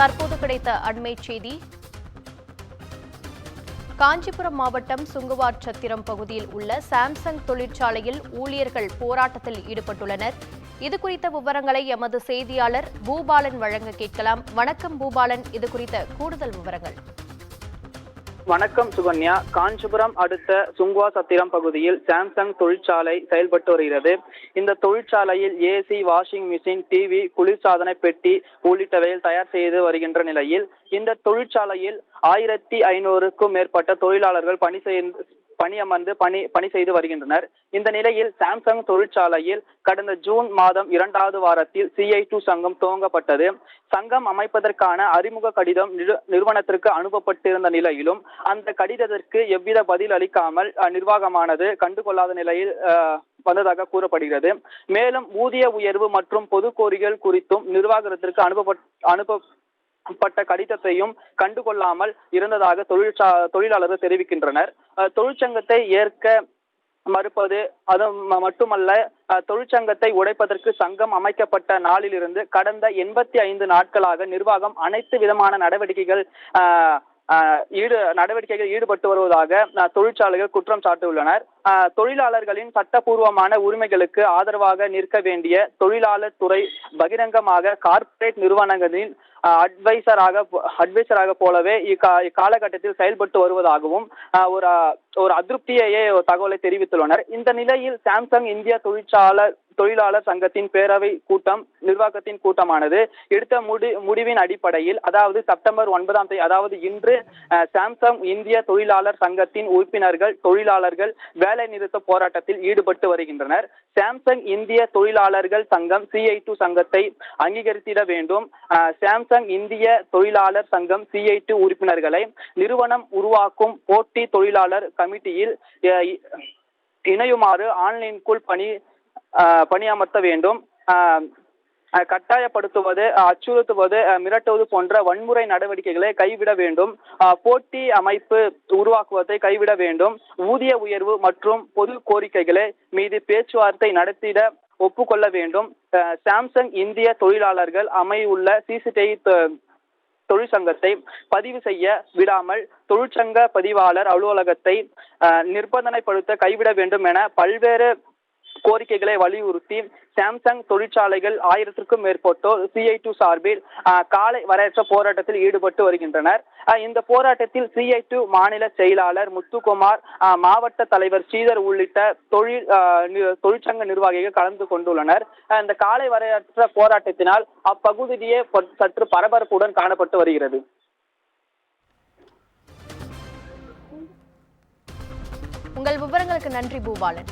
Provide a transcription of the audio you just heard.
தற்போது கிடைத்த அண்மை செய்தி. காஞ்சிபுரம் மாவட்டம் சுங்குவார்சத்திரம் பகுதியில் உள்ள சாம்சங் தொழிற்சாலையில் ஊழியர்கள் போராட்டத்தில் ஈடுபட்டுள்ளனர். இதுகுறித்த விவரங்களை எமது செய்தியாளர் பூபாலன் வழங்க கேட்கலாம். வணக்கம் பூபாலன், இது குறித்த கூடுதல் விவரங்கள். வணக்கம் சுகன்யா. காஞ்சிபுரம் அடுத்த சுங்குவார்சத்திரம் பகுதியில் சாம்சங் தொழிற்சாலை செயல்பட்டு வருகிறது. இந்த தொழிற்சாலையில் ஏசி, வாஷிங் மிஷின், டிவி, குளிர்சாதன பெட்டி உள்ளிட்டவையில் தயார் செய்து வருகின்ற நிலையில் இந்த தொழிற்சாலையில் 1500க்கும் மேற்பட்ட தொழிலாளர்கள் பணி செய்து வருகின்றனர். இந்த நிலையில் சாம்சங் தொழிற்சாலையில் கடந்த ஜூன் மாதம் 2வது வாரத்தில் CI2 சங்கம் துவங்கப்பட்டது. சங்கம் அமைப்பதற்கான அறிமுக கடிதம் நிறுவனத்திற்கு அனுப்பப்பட்டிருந்த நிலையிலும் அந்த கடிதத்திற்கு எவ்வித பதில் அளிக்காமல் நிர்வாகமானது கண்டுகொள்ளாத நிலையில் வந்ததாக கூறப்படுகிறது. மேலும் ஊதிய உயர்வு மற்றும் பொது கோரிக்கைகள் குறித்தும் நிர்வாகத்திற்கு அனுப்பப்பட்ட கடிதத்தையும் கண்டுகொள்ளாமல் இருந்ததாக தொழிலாளர்கள் தெரிவிக்கின்றனர். தொழிற்சங்கத்தை ஏற்க மறுப்பது அது மட்டுமல்ல, தொழிற்சங்கத்தை உடைப்பதற்கு சங்கம் அமைக்கப்பட்ட நாளிலிருந்து கடந்த 85 நாட்களாக நிர்வாகம் அனைத்து விதமான நடவடிக்கைகளில் ஈடுபட்டு வருவதாக தொழிற்சாலைகள் குற்றம் சாட்டியுள்ளனர். தொழிலாளர்களின் சட்டப்பூர்வமான உரிமைகளுக்கு ஆதரவாக நிற்க வேண்டிய தொழிலாளர் துறை பகிரங்கமாக கார்ப்பரேட் நிறுவனங்களின் அட்வைசராக போலவே இக்காலகட்டத்தில் செயல்பட்டு வருவதாகவும் ஒரு அதிருப்தியையே தகவலை தெரிவித்துள்ளனர். இந்த நிலையில் சாம்சங் இந்திய தொழிலாளர் சங்கத்தின் பேரவை கூட்டம் நிர்வாகத்தின் கூட்டமானது எடுத்த முடிவின் அடிப்படையில், அதாவது செப்டம்பர் 9ஆம் தேதி, அதாவது இன்று சாம்சங் இந்திய தொழிலாளர் சங்கத்தின் உறுப்பினர்கள் தொழிலாளர்கள் வேலை நிறுத்த போராட்டத்தில் ஈடுபட்டு வருகின்றனர். சாம்சங் இந்திய தொழிலாளர்கள் சங்கம் CI2 சங்கத்தை அங்கீகரித்திட வேண்டும். சாம்சங் இந்திய தொழிலாளர் சங்கம் CI2 உறுப்பினர்களை நிறுவனம் உருவாக்கும் போட்டி தொழிலாளர் கமிட்டியில் இணையுமாறு ஆன்லைனுக்குள் பணியமர்த்த வேண்டும். கட்டாயப்படுத்துவது, அச்சுறுத்துவது, மிரட்டுவது போன்ற வன்முறை நடவடிக்கைகளை கைவிட வேண்டும். போட்டி அமைப்பு உருவாக்குவதை கைவிட வேண்டும். ஊதிய உயர்வு மற்றும் பொது கோரிக்கைகளை மீது பேச்சுவார்த்தை நடத்திட ஒப்புக்கொள்ள வேண்டும். சாம்சங் இந்திய தொழிலாளர்கள் அமையுள்ள CCTI தொழிற்சங்கத்தை பதிவு செய்ய விடாமல் தொழிற்சங்க பதிவாளர் அலுவலகத்தை நிர்பந்தனைப்படுத்த கைவிட வேண்டும் என பல்வேறு கோரிக்கைகளை வலியுறுத்தி சாம்சங் தொழிற்சாலைகள் 1000க்கும் மேற்பட்டோர் CI2 சார்பில் காலை வரையற்ற போராட்டத்தில் ஈடுபட்டு வருகின்றனர். இந்த போராட்டத்தில் CI2 மாநில செயலாளர் முத்துக்குமார், மாவட்ட தலைவர் ஸ்ரீதர் உள்ளிட்ட தொழிற்சங்க நிர்வாகிகள் கலந்து கொண்டுள்ளனர். இந்த காலை வரையற்ற போராட்டத்தினால் அப்பகுதியே சற்று பரபரப்புடன் காணப்பட்டு வருகிறது. உங்கள் விவரங்களுக்கு நன்றி பூபாலன்.